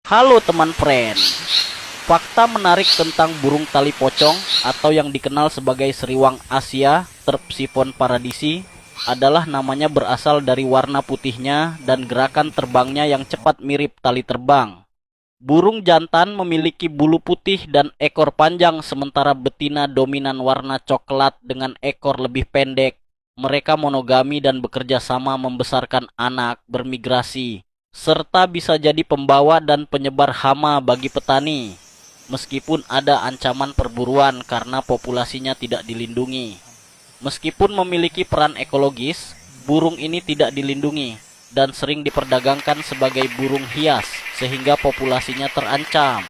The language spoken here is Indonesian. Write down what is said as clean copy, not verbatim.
Halo teman friend, fakta menarik tentang burung tali pocong atau yang dikenal sebagai seriwang Asia, Terpsifon paradisi, adalah namanya berasal dari warna putihnya dan gerakan terbangnya yang cepat mirip tali terbang. Burung jantan memiliki bulu putih dan ekor panjang, sementara betina dominan warna coklat dengan ekor lebih pendek. Mereka monogami dan bekerja sama membesarkan anak, bermigrasi, serta bisa jadi pembawa dan penyebar hama bagi petani. Meskipun ada ancaman perburuan karena populasinya tidak dilindungi. Meskipun memiliki peran ekologis, burung ini tidak dilindungi dan sering diperdagangkan sebagai burung hias sehingga populasinya terancam.